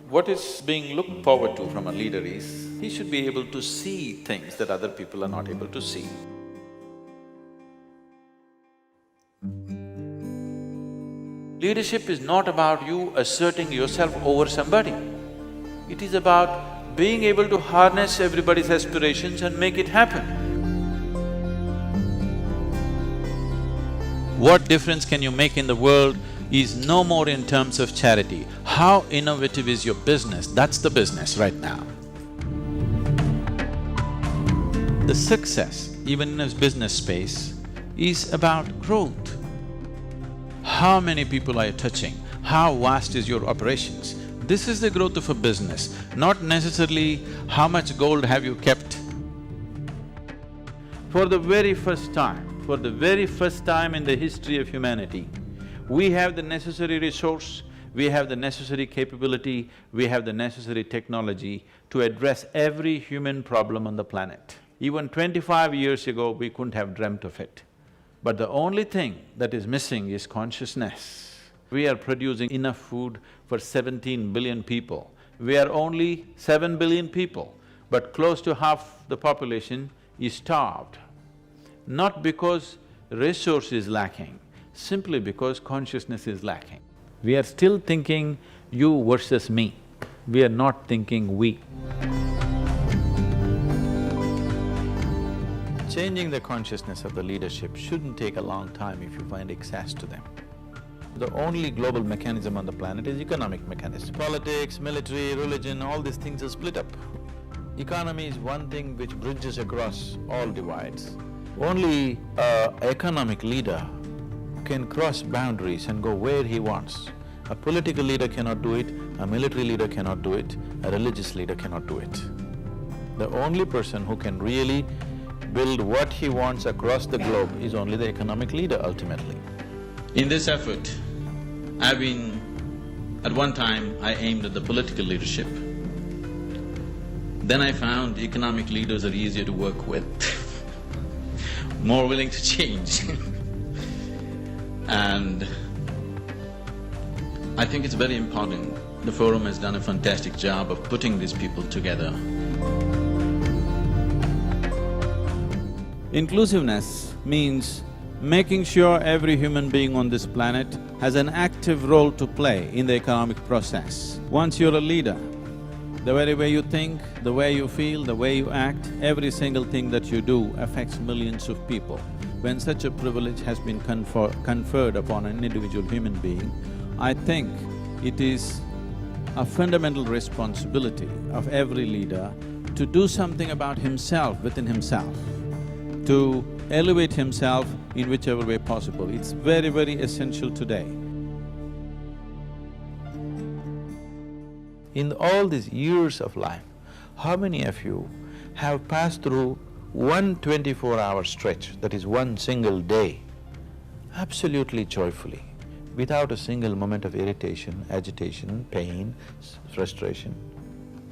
What is being looked forward to from a leader is, he should be able to see things that other people are not able to see. Leadership is not about you asserting yourself over somebody. It is about being able to harness everybody's aspirations and make it happen. What difference can you make in the world is no more in terms of charity. How innovative is your business? That's the business right now. The success, even in a business space, is about growth. How many people are you touching? How vast is your operations? This is the growth of a business, not necessarily how much gold have you kept. For the very first time in the history of humanity, we have the necessary resource, we have the necessary capability, we have the necessary technology to address every human problem on the planet. Even 25 years ago, we couldn't have dreamt of it. But the only thing that is missing is consciousness. We are producing enough food for 17 billion people. We are only 7 billion people, but close to half the population is starved. Not because resource is lacking, simply because consciousness is lacking. We are still thinking you versus me, we are not thinking we. Changing the consciousness of the leadership shouldn't take a long time if you find access to them. The only global mechanism on the planet is economic mechanism. Politics, military, religion, all these things are split up. Economy is one thing which bridges across all divides. Only an economic leader can cross boundaries and go where he wants. A political leader cannot do it, a military leader cannot do it, a religious leader cannot do it. The only person who can really build what he wants across the globe is only the economic leader ultimately. In this effort, at one time I aimed at the political leadership. Then I found economic leaders are easier to work with, more willing to change. And I think it's very important. The forum has done a fantastic job of putting these people together. Inclusiveness means making sure every human being on this planet has an active role to play in the economic process. Once you're a leader, the very way you think, the way you feel, the way you act, every single thing that you do affects millions of people. When such a privilege has been conferred upon an individual human being, I think it is a fundamental responsibility of every leader to do something about himself within himself, to elevate himself in whichever way possible. It's very, very essential today. In all these years of life, how many of you have passed through one 24-hour stretch, that is one single day, absolutely joyfully, without a single moment of irritation, agitation, pain, frustration?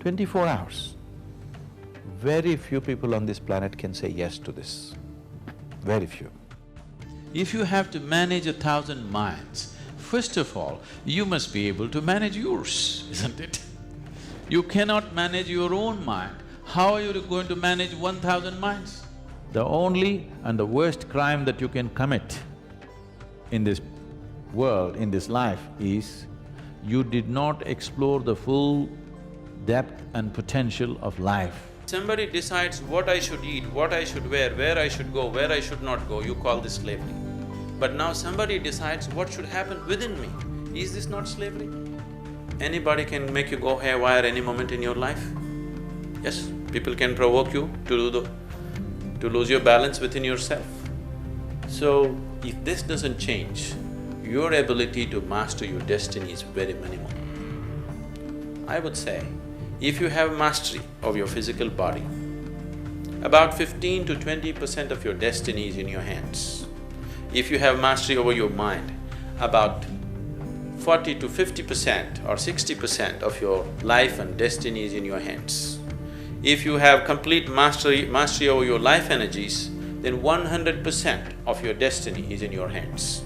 24 hours. Very few people on this planet can say yes to this, very few. If you have to manage 1,000 minds, first of all, you must be able to manage yours, isn't it? You cannot manage your own mind, how are you going to manage 1,000 minds? The only and the worst crime that you can commit in this world, in this life, is you did not explore the full depth and potential of life. Somebody decides what I should eat, what I should wear, where I should go, where I should not go, you call this slavery. But now somebody decides what should happen within me. Is this not slavery? Anybody can make you go haywire any moment in your life. Yes, people can provoke you to lose your balance within yourself. So, if this doesn't change, your ability to master your destiny is very minimal. I would say, if you have mastery of your physical body, about 15 to 20% of your destiny is in your hands. If you have mastery over your mind, about 40 to 50% or 60% of your life and destiny is in your hands. If you have complete mastery over your life energies, then 100% of your destiny is in your hands.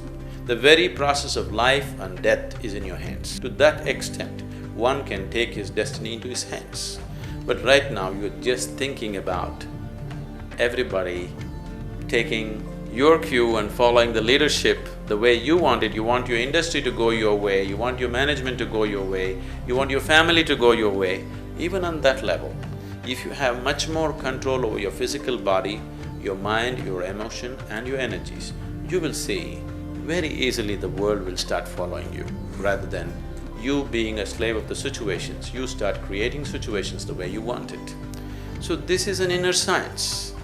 The very process of life and death is in your hands. To that extent, one can take his destiny into his hands. But right now you're just thinking about everybody taking your cue and following the leadership the way you want it. You want your industry to go your way, you want your management to go your way, you want your family to go your way. Even on that level, if you have much more control over your physical body, your mind, your emotion and your energies, you will see very easily the world will start following you. Rather than you being a slave of the situations, you start creating situations the way you want it. So this is an inner science.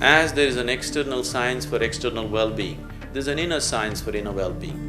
As there is an external science for external well-being, there's an inner science for inner well-being.